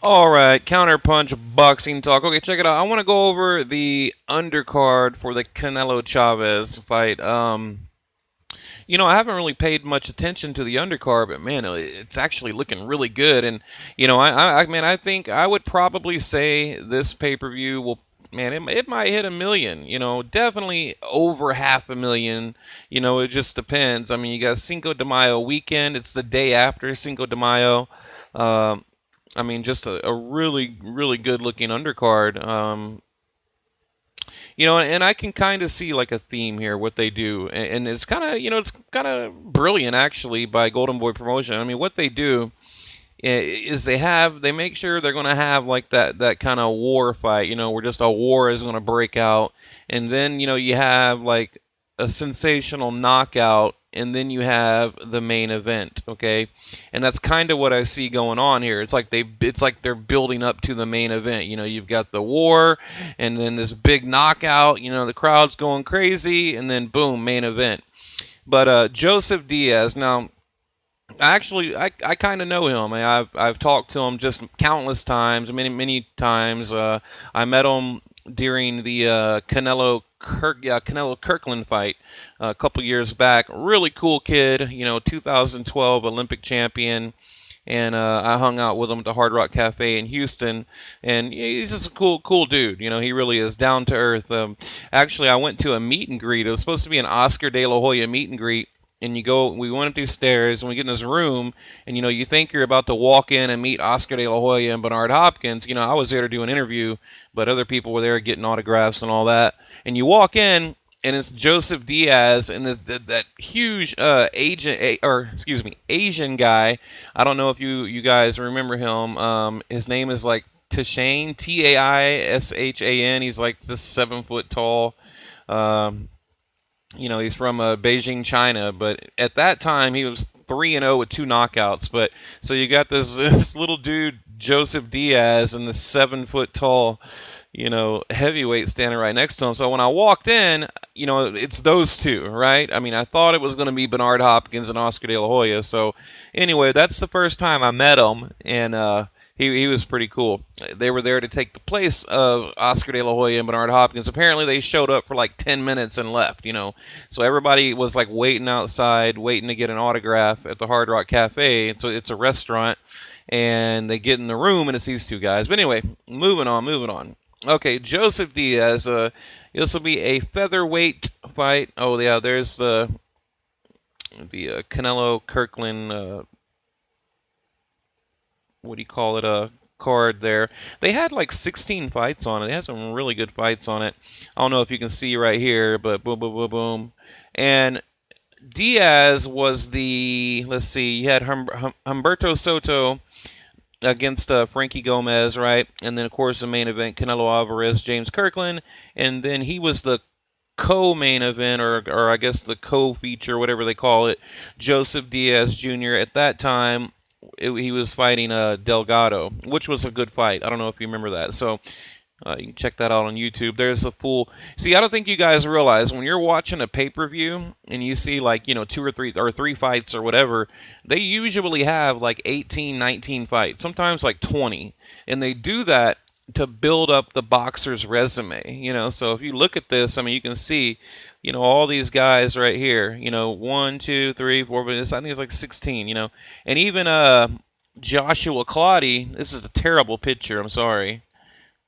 All right, Counterpunch Boxing Talk. Okay, check it out. I want to go over the undercard for the Canelo Chavez fight. I haven't really paid much attention to the undercard, but man, it's actually looking really good. And I think I would probably say this pay-per-view will. Man, it might hit 1 million. Definitely over 500,000. It just depends. I mean, you got Cinco de Mayo weekend. It's the day after Cinco de Mayo. Just a really, really good looking undercard. And I can kind of see like a theme here, what they do. And it's kind of, it's kind of brilliant actually by Golden Boy Promotion. I mean, what they do is they make sure they're going to have like that kind of war fight, where just a war is going to break out. And then, you have like a sensational knockout, and then you have the main event, okay? And that's kind of what I see going on here. It's like they're building up to the main event. You've got the war, and then this big knockout. The crowd's going crazy, and then boom, main event. But Joseph Diaz, now I kind of know him. I've talked to him just countless times, many times. I met him during the Canelo Kirkland fight a couple years back. Really cool kid, 2012 Olympic champion. And I hung out with him at the Hard Rock Cafe in Houston, and he's just a cool dude. He really is down to earth. Actually, I went to a meet and greet. It was supposed to be an Oscar De La Hoya meet and greet. And we went up these stairs, and we get in this room, and you think you're about to walk in and meet Oscar De La Hoya and Bernard Hopkins. I was there to do an interview, but other people were there getting autographs and all that. And you walk in, and it's Joseph Diaz and that huge Asian guy. I don't know if you guys remember him. His name is like Taishan, Taishan. He's like just 7 foot tall. He's from Beijing, China, but at that time he was 3-0 with 2 knockouts. But so you got this little dude, Joseph Diaz, and the 7 foot tall, heavyweight standing right next to him. So when I walked in, it's those two, right? I mean, I thought it was going to be Bernard Hopkins and Oscar De La Hoya. So anyway, that's the first time I met him, and he was pretty cool. They were there to take the place of Oscar De La Hoya and Bernard Hopkins. Apparently, they showed up for like 10 minutes and left, So everybody was like waiting outside, waiting to get an autograph at the Hard Rock Cafe. So it's a restaurant, and they get in the room, and it's these two guys. But anyway, moving on. Okay, Joseph Diaz. This will be a featherweight fight. Oh, yeah, there's the Canelo Kirkland what do you call it, a card there. They had like 16 fights on it. They had some really good fights on it. I don't know if you can see right here, but boom, boom, boom, boom. And Diaz was let's see, you had Humberto Soto against Frankie Gomez, right? And then, of course, the main event, Canelo Alvarez, James Kirkland. And then he was the co-main event, or I guess the co-feature, whatever they call it, Joseph Diaz Jr. At that time, he was fighting Delgado, which was a good fight. I don't know if you remember that. So you can check that out on YouTube. There's a full. See, I don't think you guys realize when you're watching a pay-per-view and you see like 2 or 3 fights or whatever, they usually have like 18, 19 fights, sometimes like 20, and they do that to build up the boxer's resume. So if you look at this, I mean, you can see, all these guys right here, 1, 2, 3, 4, but I think it's like 16, and even Joshua Clottey. This is a terrible picture. I'm sorry.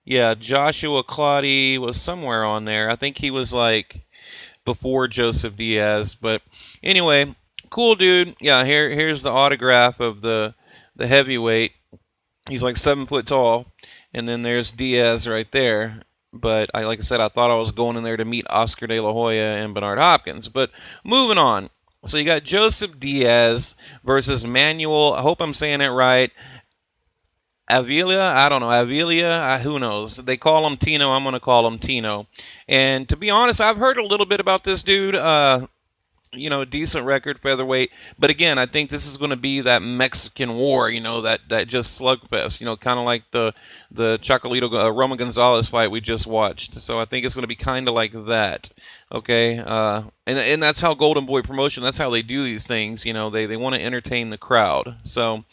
Yeah, Joshua Clottey was somewhere on there. I think he was like before Joseph Diaz, but anyway, cool dude. Yeah, here's the autograph of the heavyweight. He's like 7 foot tall. And then there's Diaz right there. But like I said, I thought I was going in there to meet Oscar De La Hoya and Bernard Hopkins. But moving on. So you got Joseph Diaz versus Manuel. I hope I'm saying it right. Avila, I don't know. Avila, who knows? They call him Tino. I'm going to call him Tino. And to be honest, I've heard a little bit about this dude. decent record featherweight. But again, I think this is going to be that Mexican war, that just slugfest, kind of like the Chocolito Roman Gonzalez fight we just watched. So I think it's going to be kind of like that. Okay, and that's how Golden Boy Promotion. That's how they do these things. They want to entertain the crowd. So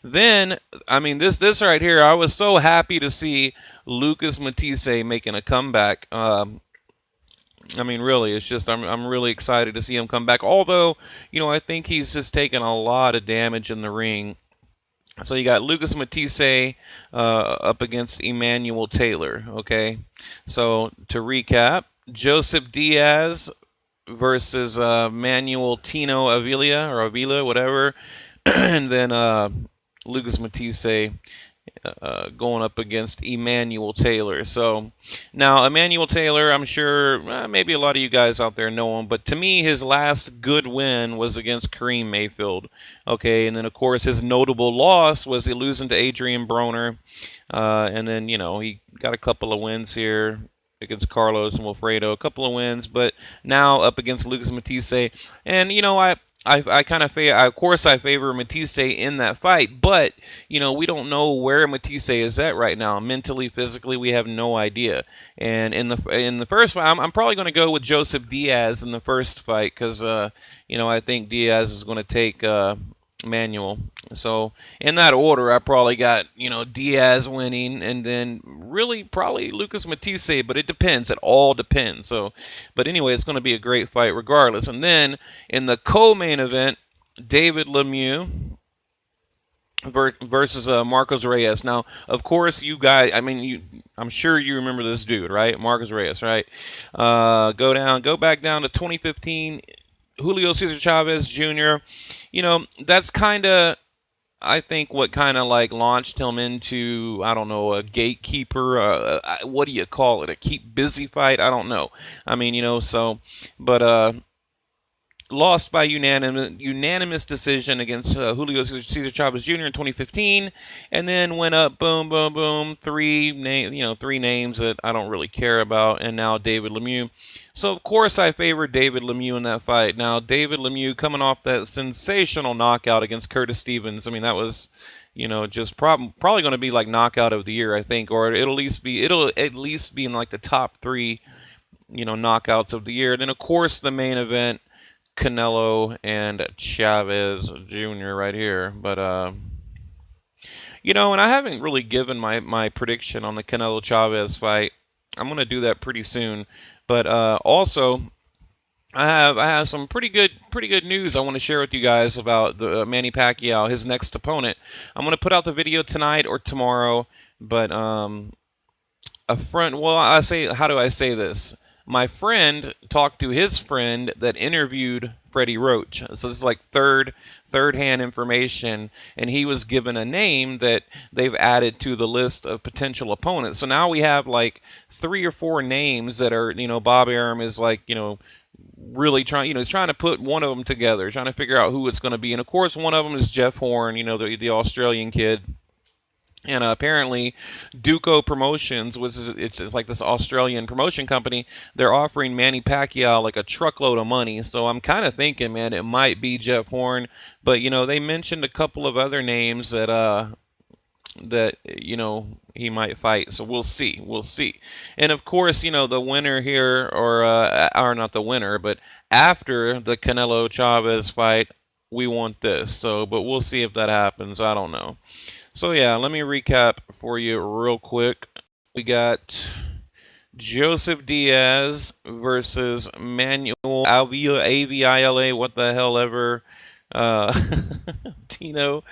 then, I mean, this right here, I was so happy to see Lucas Mattysse making a comeback. I mean, really, it's just I'm really excited to see him come back. Although, I think he's just taken a lot of damage in the ring. So you got Lucas Mattysse up against Emmanuel Taylor. Okay, so to recap, Joseph Diaz versus Manuel Tino Avila, whatever, and then Lucas Mattysse going up against Emmanuel Taylor. So now Emmanuel Taylor, I'm sure maybe a lot of you guys out there know him, but to me his last good win was against Kareem Mayfield. Okay, and then of course his notable loss was he losing to Adrian Broner, and then he got a couple of wins here against Carlos and Wilfredo, a couple of wins, but now up against Lucas Mattysse, and I kind of of course I favor Mattysse in that fight, but we don't know where Mattysse is at right now, mentally, physically, we have no idea. And in the first fight, I'm probably going to go with Joseph Diaz in the first fight because I think Diaz is going to take Manuel. So in that order, I probably got Diaz winning, and then really probably Lucas Mattysse, but it depends. It all depends. So, but anyway, it's going to be a great fight regardless. And then in the co-main event, David Lemieux versus Marcos Reyes. Now, of course, you guys, I'm sure you remember this dude, right? Marcos Reyes, right? Go back down to 2015. Julio Cesar Chavez Jr. That's kind of, I think, what kind of like launched him into, I don't know, a gatekeeper. What do you call it? A keep busy fight? I don't know. I mean, but lost by unanimous decision against Julio Cesar Chavez Jr. in 2015, and then went up, boom, boom, boom, three names that I don't really care about, and now David Lemieux. So of course I favor David Lemieux in that fight. Now David Lemieux coming off that sensational knockout against Curtis Stevens. I mean that was, just probably going to be like knockout of the year, I think, or it'll at least be in like the top 3, knockouts of the year. And then of course the main event, Canelo and Chavez Jr. right here. But, and I haven't really given my prediction on the Canelo Chavez fight. I'm going to do that pretty soon. But also, I have some pretty good news I want to share with you guys about the Manny Pacquiao, his next opponent. I'm going to put out the video tonight or tomorrow. But how do I say this? My friend talked to his friend that interviewed Freddie Roach. So this is like third-hand information, and he was given a name that they've added to the list of potential opponents. So now we have like 3 or 4 names that are, Bob Arum is like, really trying, he's trying to put one of them together, trying to figure out who it's going to be. And of course, one of them is Jeff Horn, the Australian kid. And apparently, Duco Promotions, which is it's like this Australian promotion company, they're offering Manny Pacquiao like a truckload of money. So I'm kind of thinking, man, it might be Jeff Horn. But they mentioned a couple of other names that he might fight. So we'll see. And of course, the winner here, or not the winner, but after the Canelo Chavez fight, we want this. So, but we'll see if that happens. I don't know. So yeah, let me recap for you real quick. We got Joseph Diaz versus Manuel Avila, what the hell ever. Tino,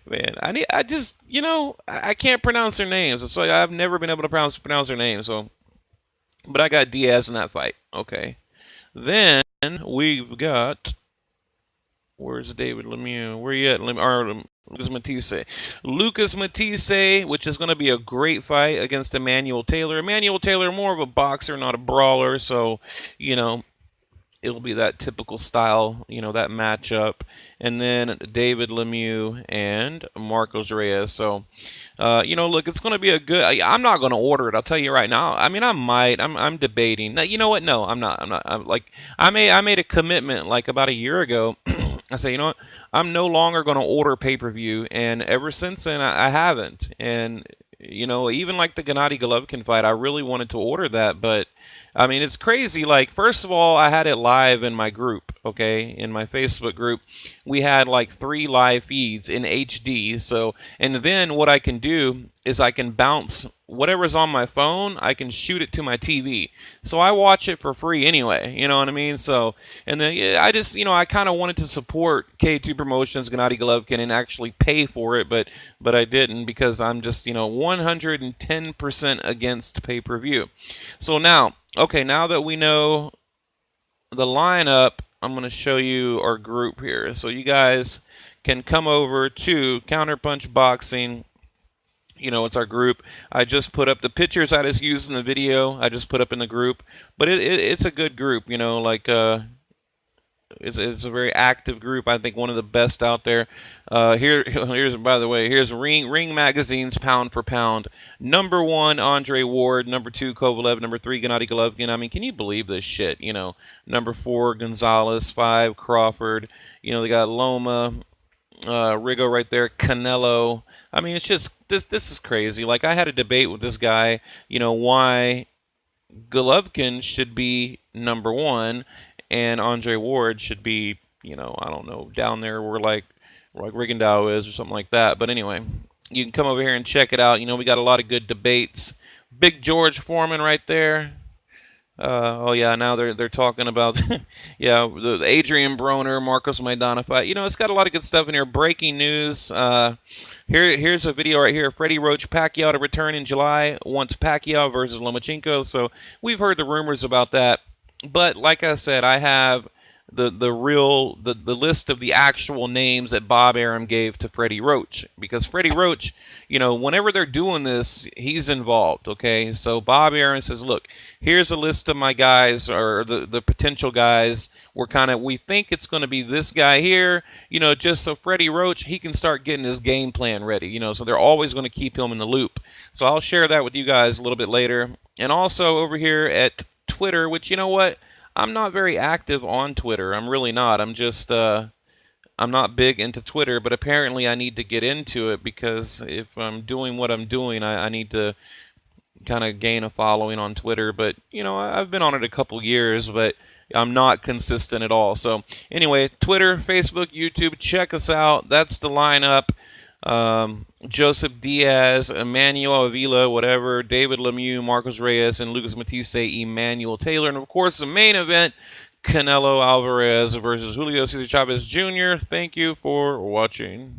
man, I can't pronounce their names. It's like I've never been able to pronounce their names. So, but I got Diaz in that fight. Okay, then we've got. Where's David Lemieux? Where you at? Lucas Mattysse. Lucas Mattysse, which is going to be a great fight against Emmanuel Taylor. Emmanuel Taylor, more of a boxer, not a brawler. So, it'll be that typical style, that matchup. And then David Lemieux and Marcos Reyes. So, look, it's going to be a good. I'm not going to order it. I'll tell you right now. I mean, I might. I'm debating. Now, you know what? No, I'm not. I'm not. I made a commitment like about a year ago. I say, you know what? I'm no longer going to order pay-per-view, and ever since then, I haven't. And even like the Gennady Golovkin fight, I really wanted to order that, but I mean, it's crazy. Like, first of all, I had it live in my group, okay, in my Facebook group. We had like 3 live feeds in HD. So, and then what I can do is I can bounce whatever's on my phone, I can shoot it to my TV. So I watch it for free anyway, you know what I mean? So, and then yeah, I just, I kind of wanted to support K2 Promotions, Gennady Golovkin, and actually pay for it, but I didn't because I'm just, 110% against pay-per-view. So now, okay, now that we know the lineup, I'm going to show you our group here. So you guys can come over to Counterpunch Boxing. It's our group. I just put up the pictures I just used in the video. I just put up in the group. But it's a good group, it's a very active group. I think one of the best out there. Here's by the way, here's Ring Magazine's pound for pound. Number 1, Andre Ward. Number 2, Kovalev. Number 3, Gennady Golovkin. I mean, can you believe this shit? Number 4, Gonzalez. 5, Crawford. They got Loma. Rigo right there, Canelo. I mean, it's just this is crazy. Like, I had a debate with this guy, why Golovkin should be number 1 and Andre Ward should be, I don't know, down there where like Rigondeaux is or something like that. But anyway, you can come over here and check it out. We got a lot of good debates. Big George Foreman right there. Oh yeah, now they're talking about the Adrian Broner, Marcos Maidana fight. It's got a lot of good stuff in here. Breaking news. Here's a video right here. Freddie Roach Pacquiao to return in July. Wants Pacquiao versus Lomachenko. So we've heard the rumors about that, but like I said, I have the list of the actual names that Bob Arum gave to Freddie Roach, because Freddie Roach, whenever they're doing this, he's involved. Okay, so Bob Arum says, look, here's a list of my guys, or the potential guys. We think it's going to be this guy here, just so Freddie Roach, he can start getting his game plan ready. So they're always going to keep him in the loop. So I'll share that with you guys a little bit later. And also over here at Twitter, which, you know what, I'm not very active on Twitter. I'm really not. I'm just, I'm not big into Twitter, but apparently I need to get into it, because if I'm doing what I'm doing, I need to kind of gain a following on Twitter. But, I've been on it a couple years, but I'm not consistent at all. So anyway, Twitter, Facebook, YouTube, check us out. That's the lineup. Joseph Diaz, Emmanuel, Avila, whatever, David Lemieux, Marcos Reyes, and Lucas Mattysse, Emmanuel Taylor. And, of course, the main event, Canelo Alvarez versus Julio Cesar Chavez Jr. Thank you for watching.